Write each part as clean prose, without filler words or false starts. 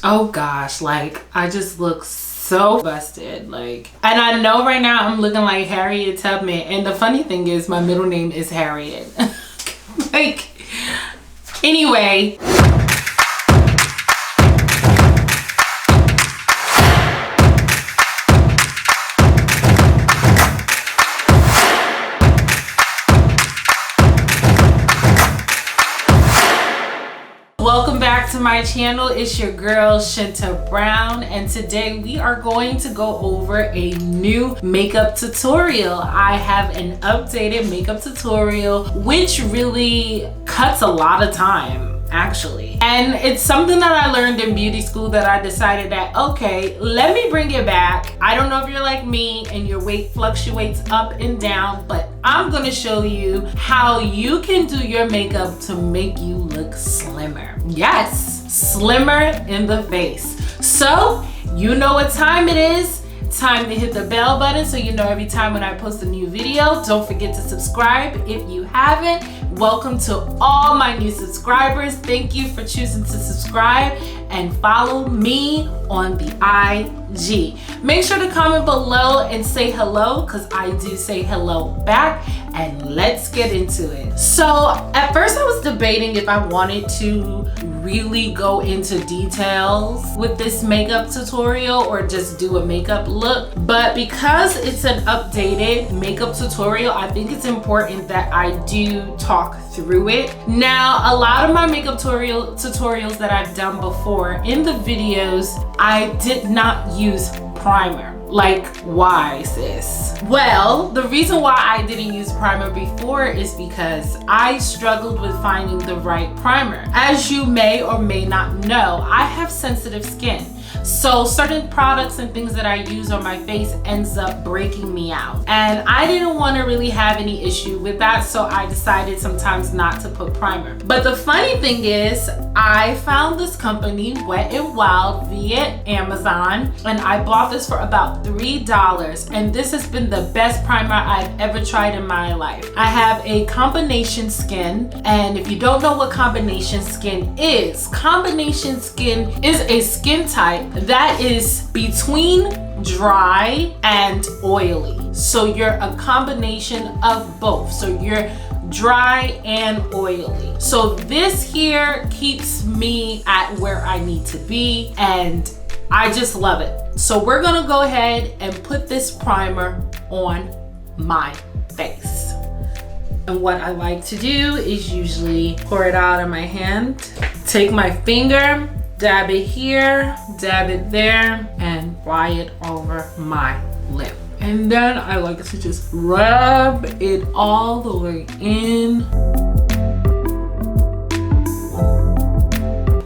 Oh gosh, like I just look so busted, like, and I know right now I'm looking like Harriet Tubman, and the funny thing is my middle name is Harriet. Like, anyway. Welcome back to my channel. It's your girl Shinta Brown, and today we are going to go over a new makeup tutorial. I have an updated makeup tutorial which really cuts a lot of time, actually, and it's something that I learned in beauty school that I decided that, okay, let me bring it back. I don't know if you're like me and your weight fluctuates up and down, but I'm gonna show you how you can do your makeup to make you look slimmer. Yes, slimmer in the face. So you know what time it is. Time to hit the bell button so you know every time when I post a new video. Don't forget to subscribe if you haven't. Welcome to all my new subscribers. Thank you for choosing to subscribe and follow me on the IG. Make sure to comment below and say hello, because I do say hello back, and let's get into it. So at first I was debating if I wanted to really go into details with this makeup tutorial or just do a makeup look, but because it's an updated makeup tutorial, I think it's important that I do talk through it. Now, a lot of my makeup tutorials that I've done before, in the videos I did not use primer. Like, why, sis? Well, the reason why I didn't use primer before is because I struggled with finding the right primer. As you may or may not know, I have sensitive skin. So certain products and things that I use on my face ends up breaking me out. And I didn't want to really have any issue with that, so I decided sometimes not to put primer. But the funny thing is, I found this company, Wet n Wild, via Amazon, and I bought this for about $3, and this has been the best primer I've ever tried in my life. I have a combination skin, and if you don't know what combination skin is a skin type that is between dry and oily. So you're a combination of both. So you're dry and oily. So this here keeps me at where I need to be, and I just love it. So we're gonna go ahead and put this primer on my face. And what I like to do is usually pour it out in my hand, take my finger, dab it here, dab it there, and apply it over my lip. And then I like to just rub it all the way in.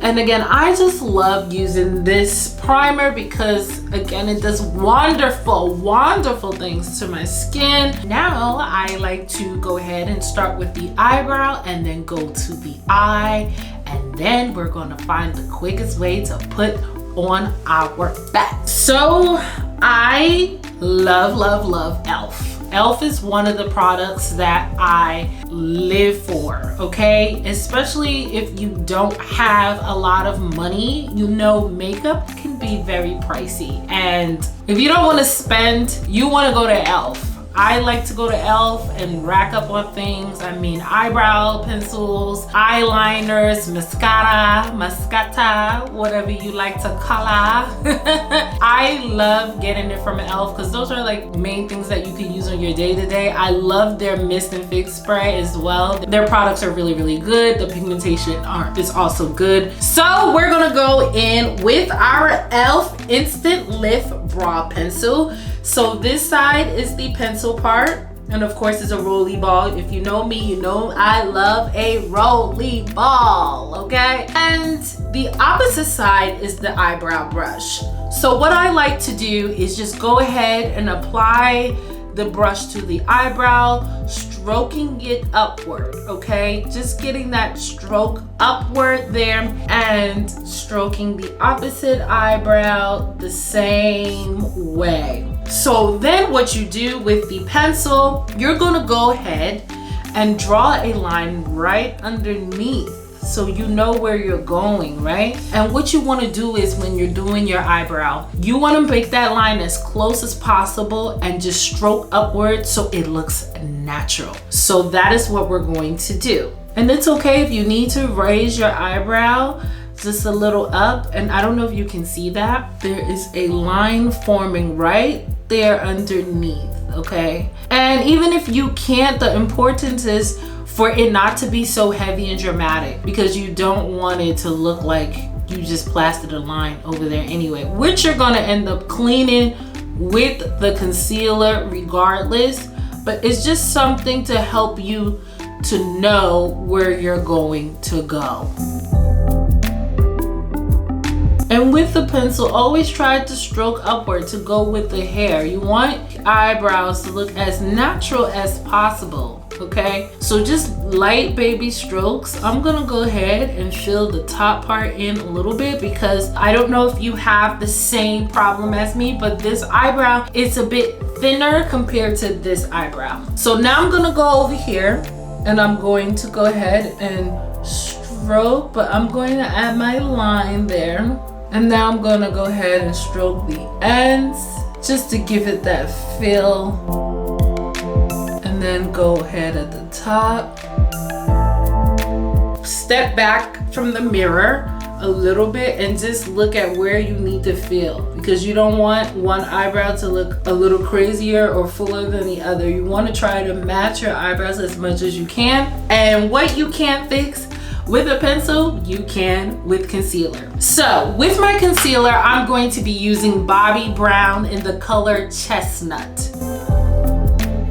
And again, I just love using this primer because, again, it does wonderful, wonderful things to my skin. Now I like to go ahead and start with the eyebrow and then go to the eye. And then we're gonna find the quickest way to put on our back. So I love, love, love e.l.f. e.l.f. is one of the products that I live for, okay? Especially if you don't have a lot of money. You know, makeup can be very pricey. And if you don't wanna spend, you wanna go to e.l.f. I like to go to e.l.f. and rack up on things. I mean, eyebrow pencils, eyeliners, mascara, whatever you like to call it. I love getting it from e.l.f. because those are like main things that you can use on your day-to-day. I love their mist and fix spray as well. Their products are really, really good. The pigmentation is also good. So we're gonna go in with our e.l.f. Instant Lift Brow Pencil. So this side is the pencil part, and of course it's a rolly ball. If you know me, you know I love a rolly ball, okay? And the opposite side is the eyebrow brush. So what I like to do is just go ahead and apply the brush to the eyebrow, stroking it upward, okay? Just getting that stroke upward there and stroking the opposite eyebrow the same way. So then what you do with the pencil, you're gonna go ahead and draw a line right underneath so you know where you're going, right? And what you want to do is when you're doing your eyebrow, you want to make that line as close as possible and just stroke upward so it looks natural. So that is what we're going to do. And it's okay if you need to raise your eyebrow just a little up. And I don't know if you can see that. There is a line forming right there underneath, okay? And even if you can't, the importance is for it not to be so heavy and dramatic, because you don't want it to look like you just plastered a line over there anyway, which you're gonna end up cleaning with the concealer regardless. But it's just something to help you to know where you're going to go. And with the pencil, always try to stroke upward to go with the hair. You want eyebrows to look as natural as possible, okay? So just light baby strokes. I'm gonna go ahead and fill the top part in a little bit, because I don't know if you have the same problem as me, but this eyebrow, it's a bit thinner compared to this eyebrow. So now I'm gonna go over here and I'm going to go ahead and stroke, but I'm going to add my line there. And now I'm gonna go ahead and stroke the ends just to give it that feel. And then go ahead at the top. Step back from the mirror a little bit and just look at where you need to fill, because you don't want one eyebrow to look a little crazier or fuller than the other. You want to try to match your eyebrows as much as you can. And what you can't fix with a pencil, you can with concealer. So with my concealer, I'm going to be using Bobbi Brown in the color Chestnut.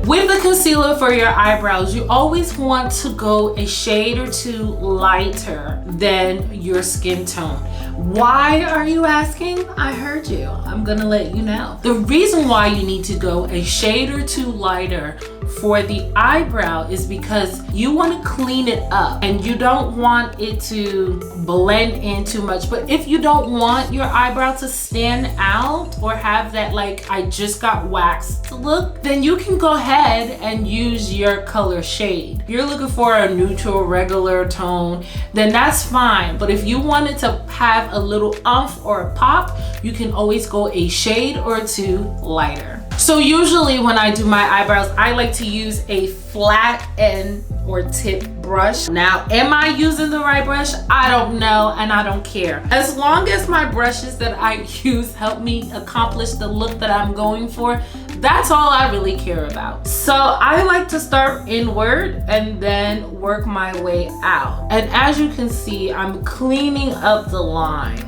With the concealer for your eyebrows, you always want to go a shade or two lighter than your skin tone. Why are you asking? I heard you. I'm gonna let you know. The reason why you need to go a shade or two lighter for the eyebrow is because you want to clean it up and you don't want it to blend in too much. But if you don't want your eyebrow to stand out or have that like I just got waxed look, then you can go ahead and use your color shade. If you're looking for a neutral regular tone, then that's fine. But if you wanted to have a little umph or a pop, you can always go a shade or two lighter. So usually when I do my eyebrows, I like to use a flat end or tip brush. Now, am I using the right brush? I don't know, and I don't care. As long as my brushes that I use help me accomplish the look that I'm going for, that's all I really care about. So I like to start inward and then work my way out. And as you can see, I'm cleaning up the line.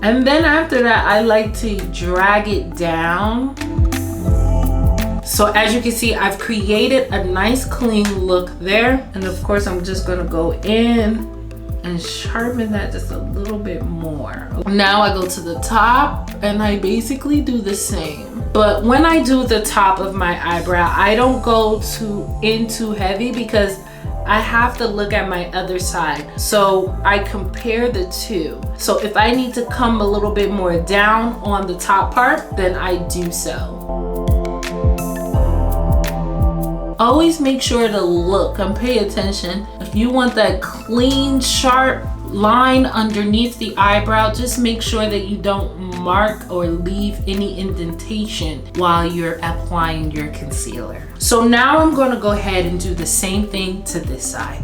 And then after that, I like to drag it down. So as you can see, I've created a nice clean look there. And of course, I'm just gonna go in and sharpen that just a little bit more. Now I go to the top and I basically do the same. But when I do the top of my eyebrow, I don't go too heavy because I have to look at my other side. So I compare the two. So if I need to come a little bit more down on the top part, then I do so. Always make sure to look and pay attention. If you want that clean, sharp line underneath the eyebrow, just make sure that you don't mark or leave any indentation while you're applying your concealer. So now I'm going to go ahead and do the same thing to this side.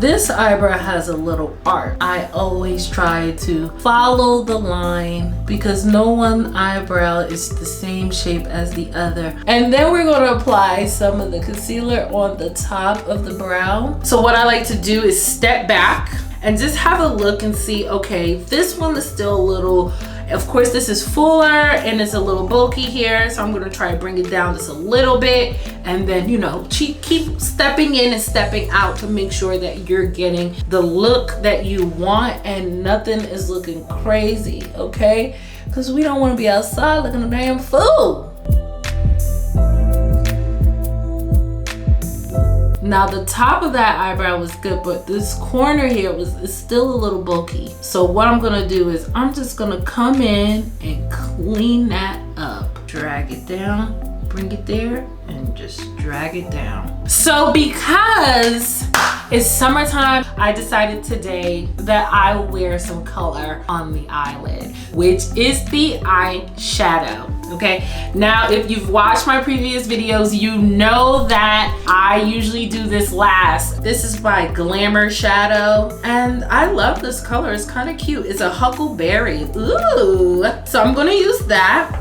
This eyebrow has a little arc. I always try to follow the line because no one eyebrow is the same shape as the other. And then we're going to apply some of the concealer on the top of the brow. So what I like to do is step back and just have a look and see, okay, this one is still a little, of course this is fuller and it's a little bulky here, so I'm gonna try to bring it down just a little bit, and then, you know, keep stepping in and stepping out to make sure that you're getting the look that you want and nothing is looking crazy, okay? Because we don't want to be outside looking a damn fool. Now the top of that eyebrow was good, but this corner here is still a little bulky. So what I'm gonna do is I'm just gonna come in and clean that up. Drag it down, bring it there, and just drag it down. So because it's summertime, I decided today that I will wear some color on the eyelid, which is the eyeshadow. Okay, now if you've watched my previous videos, you know that I usually do this last. This is by Glamour Shadow, and I love this color. It's kind of cute. It's a huckleberry. Ooh, so I'm gonna use that.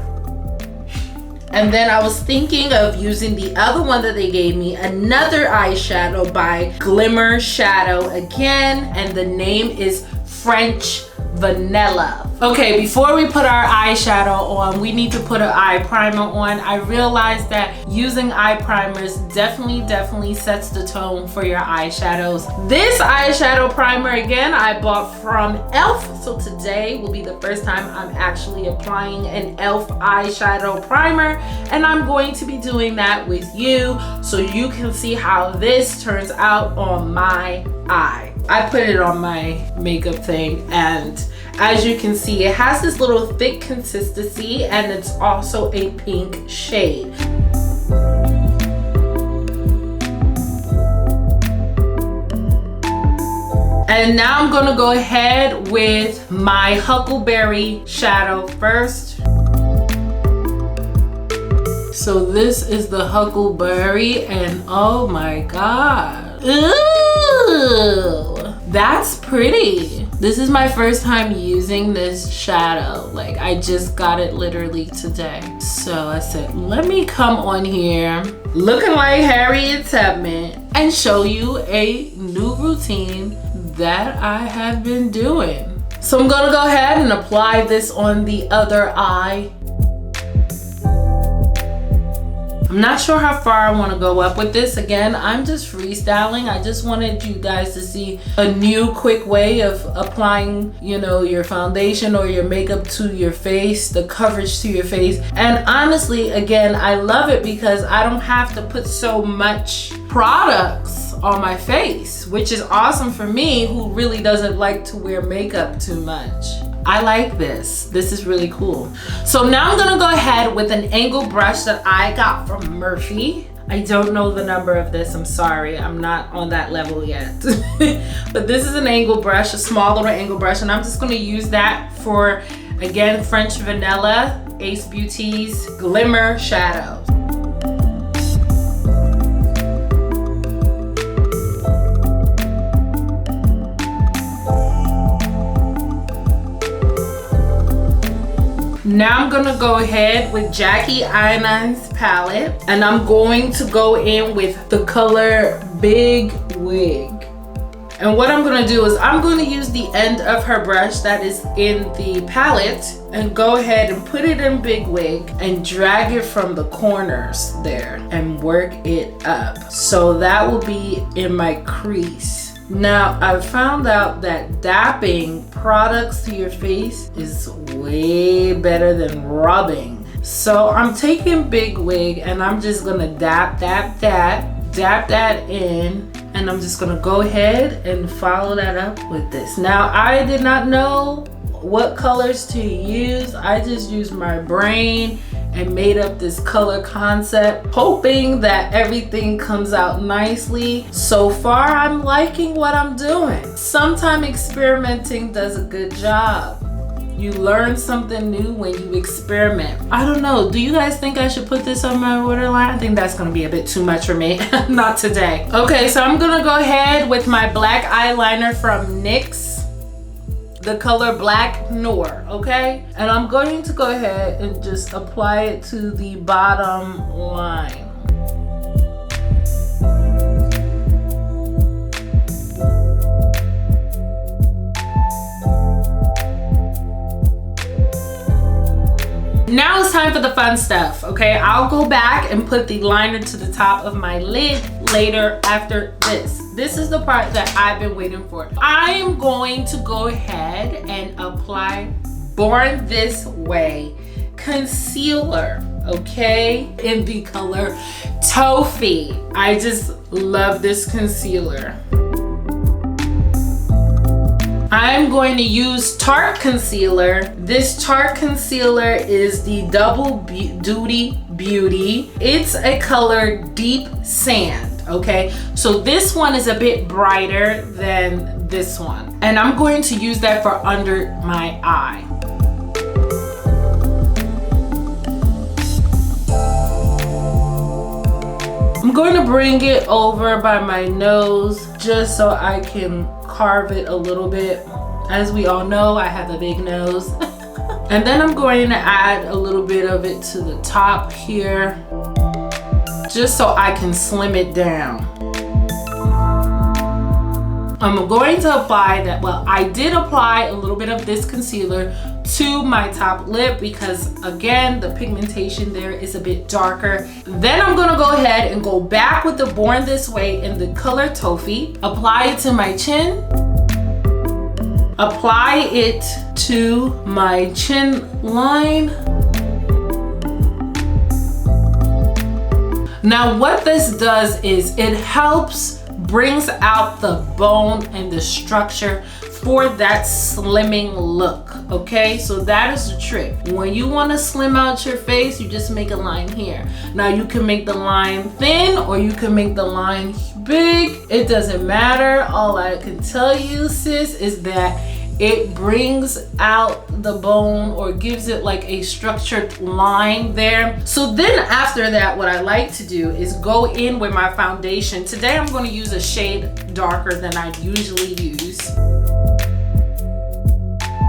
And then I was thinking of using the other one that they gave me, another eyeshadow by Glamour Shadow again, and the name is French Vanilla. Okay, before we put our eyeshadow on, we need to put an eye primer on. I realized that using eye primers definitely sets the tone for your eyeshadows. This eyeshadow primer, again, I bought from e.l.f. So today will be the first time I'm actually applying an e.l.f. eyeshadow primer, and I'm going to be doing that with you so you can see how this turns out on my eye. I put it on my makeup thing, and as you can see, it has this little thick consistency, and it's also a pink shade. And now I'm gonna go ahead with my huckleberry shadow first. So this is the huckleberry, and oh my god. Ooh, that's pretty. This is my first time using this shadow. Like, I just got it literally today. So I said, let me come on here looking like Harriet Tubman and show you a new routine that I have been doing. So I'm gonna go ahead and apply this on the other eye. I'm not sure how far I want to go up with this. Again, I'm just freestyling. I just wanted you guys to see a new quick way of applying, you know, your foundation or your makeup to your face, the coverage to your face. And honestly, again, I love it because I don't have to put so much products on my face, which is awesome for me who really doesn't like to wear makeup too much. I like this. This is really cool. So now I'm gonna go ahead with an angle brush that I got from Murphy. I don't know the number of this, I'm sorry. I'm not on that level yet. But this is an angle brush, a small little angle brush, and I'm just gonna use that for, again, French Vanilla, Ace Beauty's Glimmer Shadow. Now I'm gonna go ahead with Jackie Aina's palette, and I'm going to go in with the color Big Wig. And what I'm gonna do is I'm gonna use the end of her brush that is in the palette and go ahead and put it in Big Wig and drag it from the corners there and work it up. So that will be in my crease. Now, I found out that dapping products to your face is way better than rubbing. So I'm taking Big Wig and I'm just gonna dap that in, and I'm just gonna go ahead and follow that up with this. Now, I did not know what colors to use. I just used my brain and made up this color concept, hoping that everything comes out nicely. So far, I'm liking what I'm doing. Sometimes experimenting does a good job. You learn something new when you experiment. I don't know, do you guys think I should put this on my waterline? I think that's gonna be a bit too much for me. Not today. Okay, so I'm gonna go ahead with my black eyeliner from NYX. The color Black Noir, okay? And I'm going to go ahead and just apply it to the bottom line. Now it's time for the fun stuff, okay? I'll go back and put the liner to the top of my lid later after this. This is the part that I've been waiting for. I am going to go ahead and apply Born This Way concealer, okay? In the color Toffee. I just love this concealer. I'm going to use Tarte concealer. This Tarte concealer is the Double Duty Beauty. It's a color Deep Sand, okay? So this one is a bit brighter than this one. And I'm going to use that for under my eye. I'm going to bring it over by my nose just so I can carve it a little bit. As we all know, I have a big nose. And then I'm going to add a little bit of it to the top here, just so I can slim it down. I'm going to apply that, well, I did apply a little bit of this concealer to my top lip because again, the pigmentation there is a bit darker. Then I'm gonna go ahead and go back with the Born This Way in the color Toffee, apply it to my chin, apply it to my chin line. Now what this does is it helps brings out the bone and the structure for that slimming look, okay? So that is the trick. When you want to slim out your face, you just make a line here. Now you can make the line thin or you can make the line big. It doesn't matter. All I can tell you, sis, is that it brings out the bone or gives it like a structured line there. So then after that, what I like to do is go in with my foundation. Today I'm going to use a shade darker than I usually use.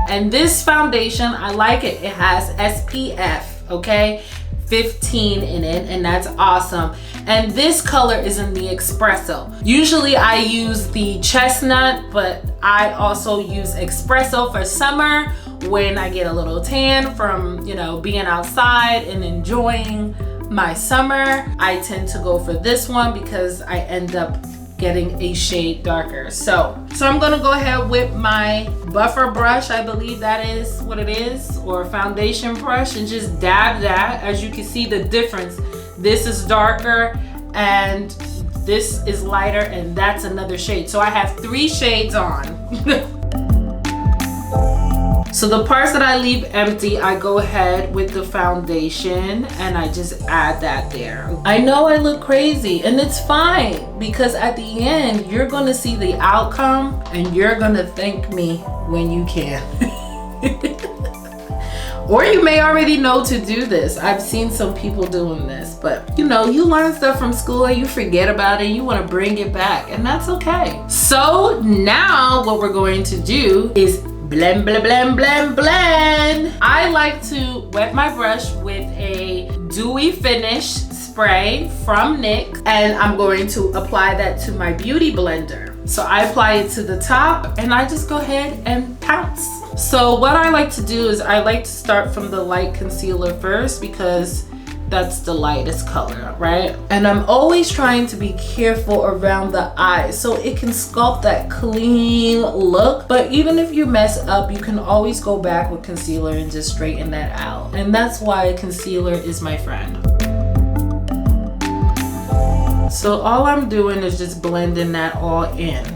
And this foundation, I like it. It has SPF, okay? 15 in it, and that's awesome. And this color is in the Expresso. Usually I use the chestnut, but I also use Expresso for summer when I get a little tan from, you know, being outside and enjoying my summer. I tend to go for this one because I end up getting a shade darker. So I'm gonna go ahead with my buffer brush, I believe that is what it is, or foundation brush, and just dab that. As you can see the difference, this is darker and this is lighter, and that's another shade. So I have 3 shades on. So the parts that I leave empty, I go ahead with the foundation and I just add that there. I know I look crazy and it's fine because at the end, you're gonna see the outcome and you're gonna thank me when you can. Or you may already know to do this. I've seen some people doing this, but you know, you learn stuff from school and you forget about it, you wanna bring it back, and that's okay. So now what we're going to do is blend, blend, blend, blend, blend. I like to wet my brush with a dewy finish spray from NYX, and I'm going to apply that to my beauty blender. So I apply it to the top and I just go ahead and pounce. So what I like to do is I like to start from the light concealer first because that's the lightest color, right? And I'm always trying to be careful around the eyes so it can sculpt that clean look. But even if you mess up, you can always go back with concealer and just straighten that out. And that's why concealer is my friend. So all I'm doing is just blending that all in.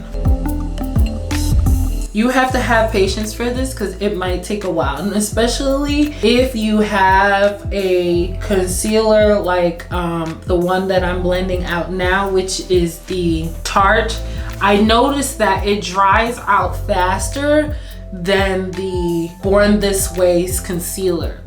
You have to have patience for this because it might take a while, and especially if you have a concealer like the one that I'm blending out now, which is the Tarte. I noticed that it dries out faster than the Born This Way's concealer.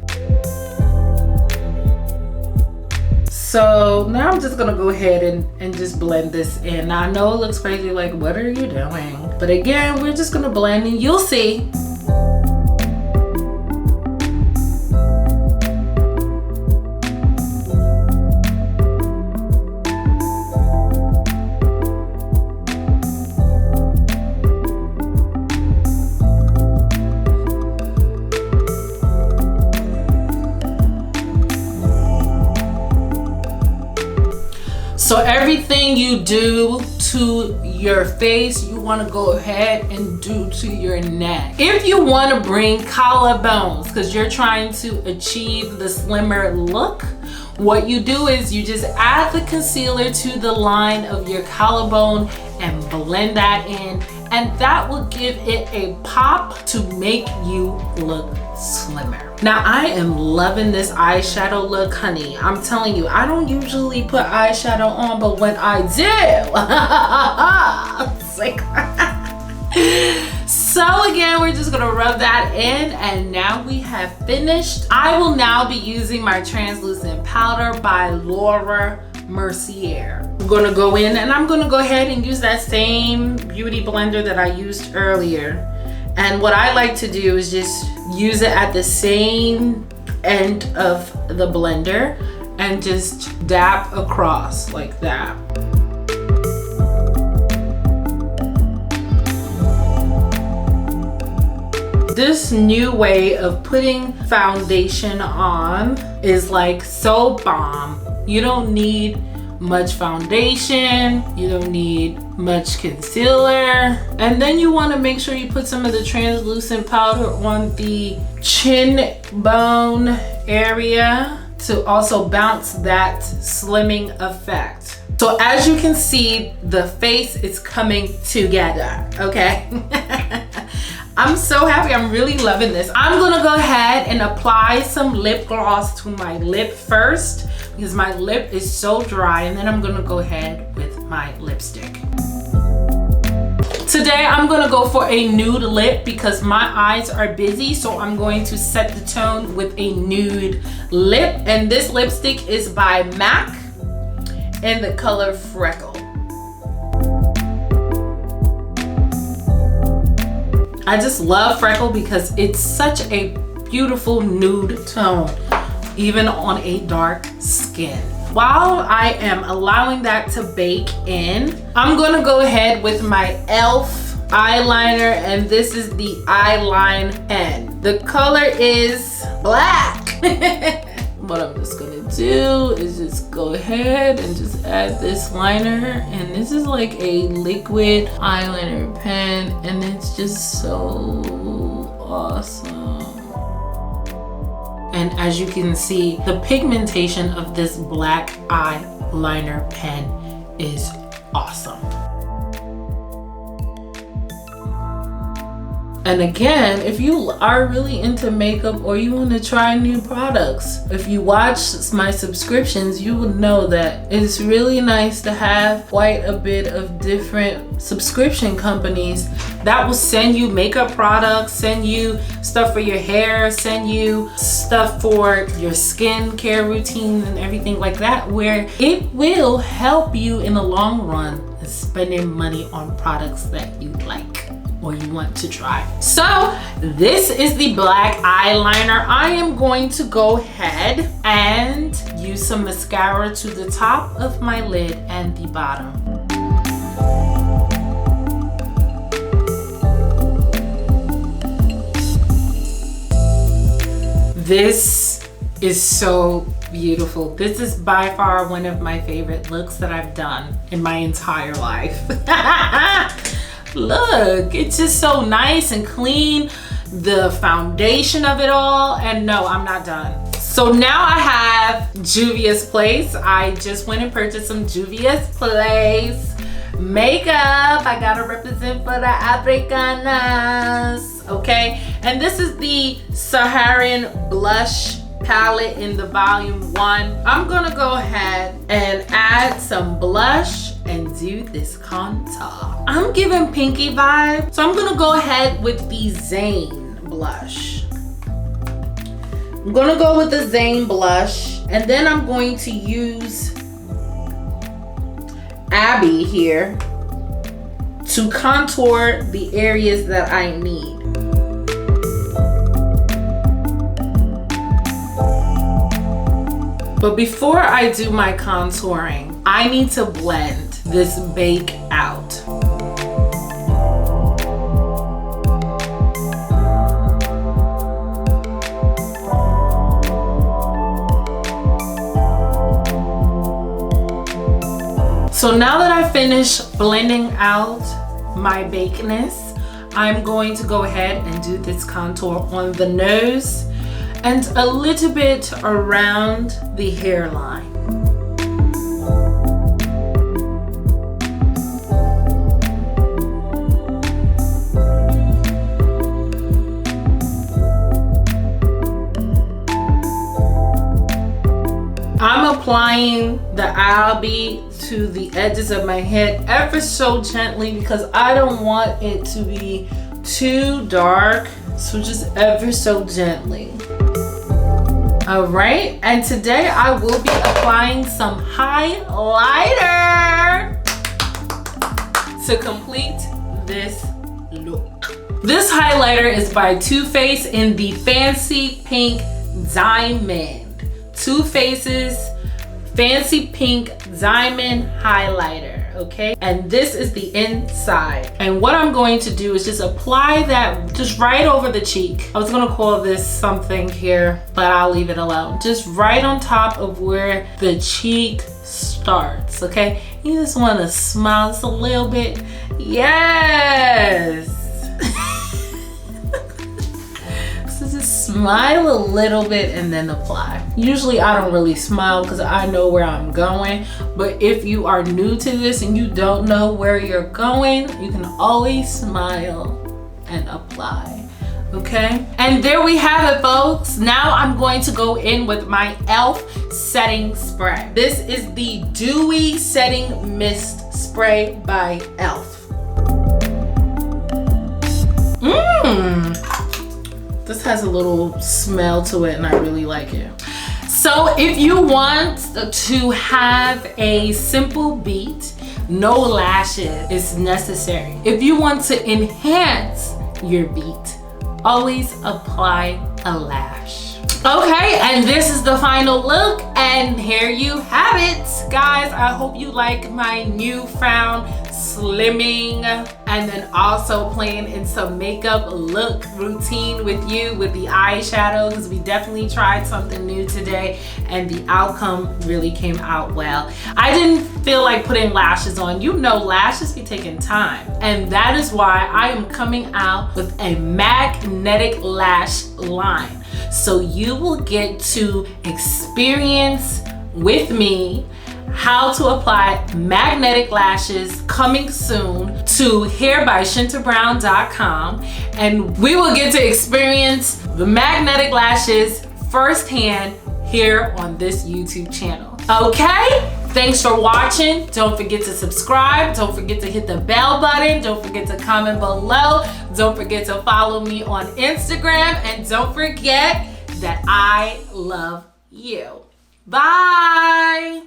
So now I'm just gonna go ahead and just blend this in. Now I know it looks crazy, like what are you doing? But again, we're just gonna blend and you'll see. So everything you do to your face, you want to go ahead and do to your neck. If you want to bring collarbones because you're trying to achieve the slimmer look, what you do is you just add the concealer to the line of your collarbone and blend that in. and that will give it a pop to make you look slimmer. Now I am loving this eyeshadow look, honey. I'm telling you, I don't usually put eyeshadow on, but when I do, it's like so again, we're just gonna rub that in, and now we have finished. I will now be using my translucent powder by Laura Mercier. I'm gonna go in and I'm gonna go ahead and use that same beauty blender that I used earlier. And what I like to do is just use it at the same end of the blender and just dab across like that. This new way of putting foundation on is like so bomb. You don't need much foundation, you don't need much concealer, and then you want to make sure you put some of the translucent powder on the chin bone area to also bounce that slimming effect. So as you can see, the face is coming together, okay? I'm so happy. I'm really loving this. I'm gonna go ahead and apply some lip gloss to my lip first because my lip is so dry, and then I'm gonna go ahead with my lipstick. Today I'm gonna go for a nude lip because my eyes are busy, so I'm going to set the tone with a nude lip, and this lipstick is by MAC in the color Freckle. I just love Freckle because it's such a beautiful nude tone, even on a dark skin. While I am allowing that to bake in, I'm gonna go ahead with my e.l.f. eyeliner, and this is the eyeline pen. The color is black. What I'm just gonna do is just go ahead and just add this liner, and this is like a liquid eyeliner pen, and it's just so awesome. And as you can see, the pigmentation of this black eyeliner pen is awesome. And again, if you are really into makeup or you want to try new products, if you watch my subscriptions, you would know that it's really nice to have quite a bit of different subscription companies that will send you makeup products, send you stuff for your hair, send you stuff for your skincare routines and everything like that, where it will help you in the long run spending money on products that you like or you want to try. So this is the black eyeliner. I am going to go ahead and use some mascara to the top of my lid and the bottom. This is so beautiful. This is by far one of my favorite looks that I've done in my entire life. Look, it's just so nice and clean, the foundation of it all, and no, I'm not done. So now I have Juvia's Place. I just went and purchased some Juvia's Place makeup. I gotta represent for the Africanas, okay? And this is the Saharan blush palette in the volume 1. I'm gonna go ahead and add some blush and do this contour. I'm giving pinky vibe, so I'm gonna go ahead with the Zane blush. I'm gonna go with the Zane blush, and then I'm going to use Abby here to contour the areas that I need. But before I do my contouring, I need to blend this bake out. So now that I finished blending out my bakeness, I'm going to go ahead and do this contour on the nose and a little bit around the hairline. applying the eye bead to the edges of my head ever so gently because I don't want it to be too dark. So just ever so gently. All right, and today I will be applying some highlighter to complete this look. This highlighter is by Too Faced in the Fancy Pink Diamond. Too Faced's Fancy Pink Diamond highlighter, okay? And this is the inside. And what I'm going to do is just apply that just right over the cheek. I was gonna call this something here, but I'll leave it alone. Just right on top of where the cheek starts, okay? You just wanna smile just a little bit. Yes! So just smile a little bit and then apply. Usually I don't really smile because I know where I'm going, but if you are new to this and you don't know where you're going, you can always smile and apply, okay? And there we have it, folks. Now I'm going to go in with my e.l.f. setting spray. This is the Dewy Setting Mist Spray by e.l.f. This has a little smell to it and I really like it. So if you want to have a simple beat, no lashes is necessary. If you want to enhance your beat, always apply a lash. Okay, and this is the final look, and here you have it, guys. I hope you like my newfound slimming and then also playing in some makeup look routine with you with the eyeshadow, because we definitely tried something new today and the outcome really came out well. I didn't feel like putting lashes on. You know, lashes be taking time, and that is why I am coming out with a magnetic lash line. So you will get to experience with me how to apply magnetic lashes, coming soon to hairbyShintaBrown.com, and we will get to experience the magnetic lashes firsthand here on this YouTube channel. Okay? Thanks for watching. Don't forget to subscribe. Don't forget to hit the bell button. Don't forget to comment below. Don't forget to follow me on Instagram. And don't forget that I love you. Bye.